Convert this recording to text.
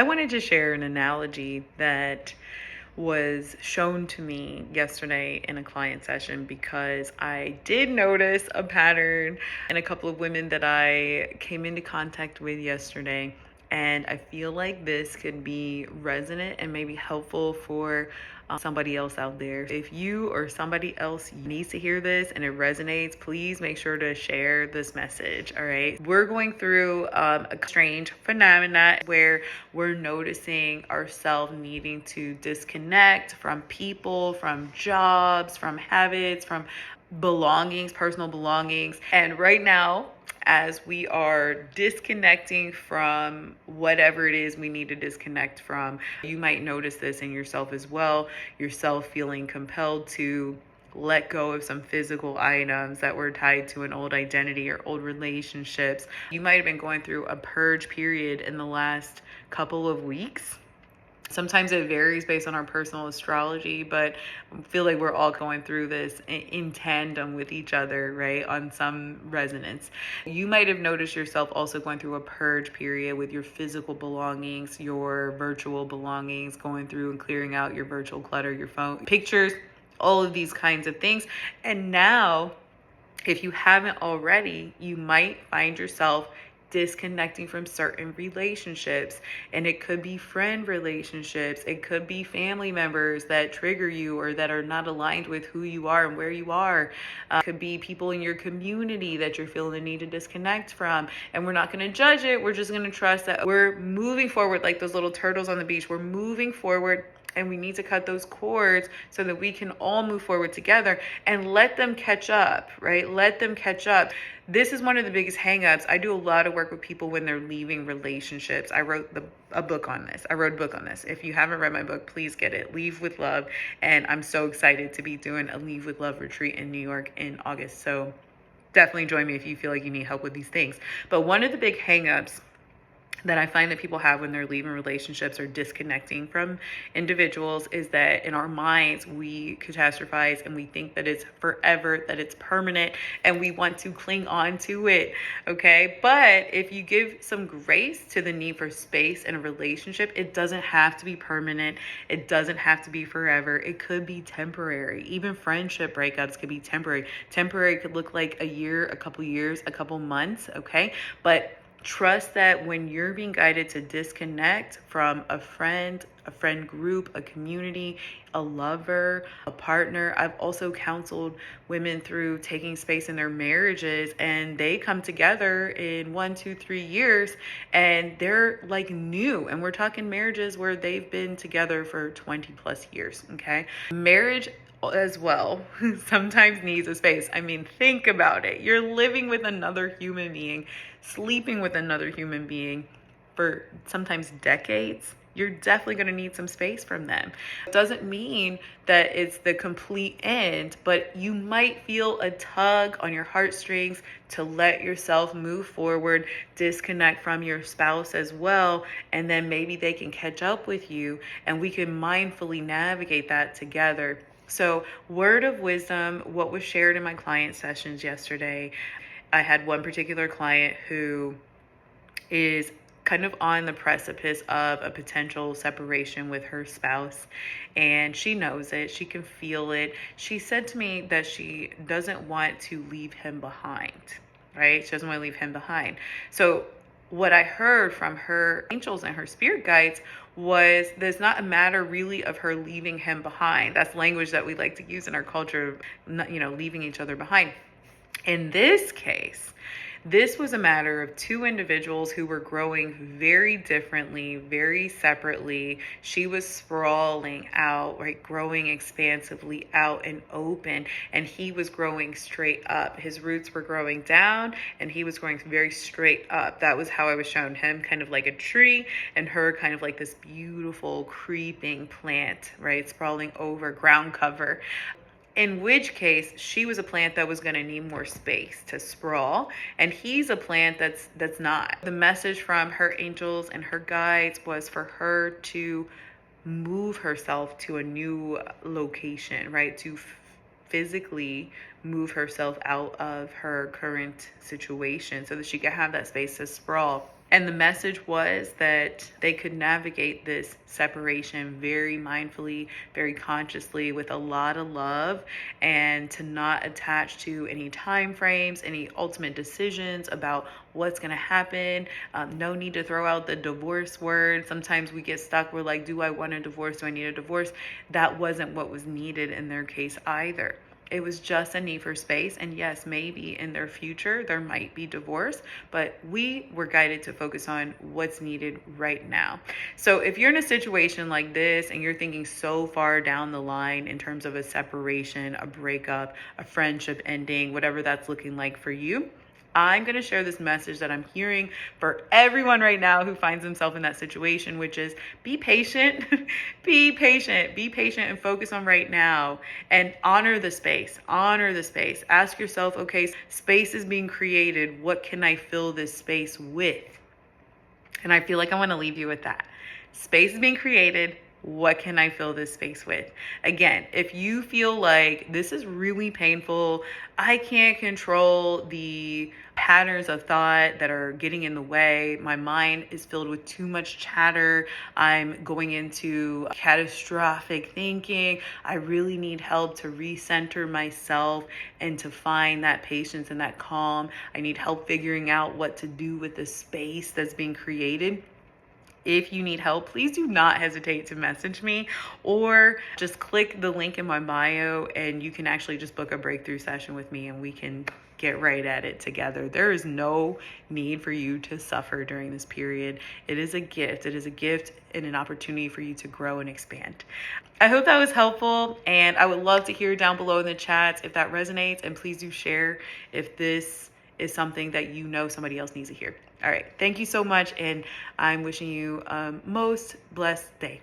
I wanted to share an analogy that was shown to me yesterday in a client session because I did notice a pattern in a couple of women that I came into contact with yesterday. And I feel like this could be resonant and maybe helpful for somebody else out there. If you or somebody else needs to hear this and it resonates, please make sure to share this message. All right. We're going through a strange phenomena where we're noticing ourselves needing to disconnect from people, from jobs, from habits, from belongings, personal belongings. And right now, as we are disconnecting from whatever it is we need to disconnect from, you might notice this in yourself as well. Yourself feeling compelled to let go of some physical items that were tied to an old identity or old relationships. You might have been going through a purge period in the last couple of weeks. Sometimes it varies based on our personal astrology, but I feel like we're all going through this in tandem with each other, right? On some resonance. You might have noticed yourself also going through a purge period with your physical belongings, your virtual belongings, going through and clearing out your virtual clutter, your phone, pictures, all of these kinds of things. And now, if you haven't already, you might find yourself disconnecting from certain relationships. And it could be friend relationships, it could be family members that trigger you or that are not aligned with who you are and where you are. It could be people in your community that you're feeling the need to disconnect from. And we're not going to judge it. We're just going to trust that we're moving forward like those little turtles on the beach. We're moving forward, and we need to cut those cords so that we can all move forward together and let them catch up, right? Let them catch up. This is one of the biggest hangups. I do a lot of work with people when they're leaving relationships. I wrote a book on this. I wrote a book on this. If you haven't read my book, please get it. Leave with Love. And I'm so excited to be doing a Leave with Love retreat in New York in August. So definitely join me if you feel like you need help with these things. But one of the big hangups that I find that people have when they're leaving relationships or disconnecting from individuals is that in our minds, we catastrophize and we think that it's forever, that it's permanent, and we want to cling on to it. Okay. But if you give some grace to the need for space in a relationship, it doesn't have to be permanent. It doesn't have to be forever. It could be temporary. Even friendship breakups could be temporary. Temporary could look like a year, a couple years, a couple months. Okay. But trust that when you're being guided to disconnect from a friend group, a community, a lover, a partner. I've also counseled women through taking space in their marriages, and they come together in 1, 2, 3 years and they're like new. And we're talking marriages where they've been together for 20 plus years. Okay. Marriage as well sometimes needs a space. I mean, think about it. You're living with another human being, sleeping with another human being for sometimes decades. You're definitely going to need some space from them. It doesn't mean that it's the complete end, but you might feel a tug on your heartstrings to let yourself move forward, disconnect from your spouse as well, and then maybe they can catch up with you and we can mindfully navigate that together. So, word of wisdom, what was shared in my client sessions yesterday. I had one particular client who is kind of on the precipice of a potential separation with her spouse, and she knows it. She can feel it. She said to me that she doesn't want to leave him behind, right? She doesn't want to leave him behind. So what I heard from her angels and her spirit guides was there's not a matter really of her leaving him behind. That's language that we like to use in our culture, leaving each other behind. In this case, this was a matter of two individuals who were growing very differently, very separately. She was sprawling out, right, growing expansively out and open, and he was growing straight up. His roots were growing down, and he was growing very straight up. That was how I was shown him, kind of like a tree, and her kind of like this beautiful creeping plant, right, sprawling over, ground cover. In which case, she was a plant that was going to need more space to sprawl, and he's a plant that's not. The message from her angels and her guides was for her to move herself to a new location, right? To physically move herself out of her current situation so that she could have that space to sprawl. And the message was that they could navigate this separation very mindfully, very consciously, with a lot of love, and to not attach to any time frames, any ultimate decisions about what's going to happen. No need to throw out the divorce word. Sometimes we get stuck. We're like, do I want a divorce? Do I need a divorce? That wasn't what was needed in their case either. It was just a need for space. And yes, maybe in their future there might be divorce, but we were guided to focus on what's needed right now. So if you're in a situation like this and you're thinking so far down the line in terms of a separation, a breakup, a friendship ending, whatever that's looking like for you, I'm going to share this message that I'm hearing for everyone right now who finds themselves in that situation, which is be patient, be patient, be patient, and focus on right now, and honor the space, honor the space. Ask yourself, okay, space is being created. What can I fill this space with? And I feel like I want to leave you with that. Space is being created. What can I fill this space with? Again, if you feel like this is really painful, I can't control the patterns of thought that are getting in the way, my mind is filled with too much chatter, I'm going into catastrophic thinking, I really need help to recenter myself and to find that patience and that calm. I need help figuring out what to do with the space that's being created. If you need help, please do not hesitate to message me, or just click the link in my bio and you can actually just book a breakthrough session with me and we can get right at it together. There is no need for you to suffer during this period. It is a gift. It is a gift and an opportunity for you to grow and expand. I hope that was helpful, and I would love to hear down below in the chats if that resonates, and please do share if this is something that you know somebody else needs to hear. All right. Thank you so much. And I'm wishing you a most blessed day.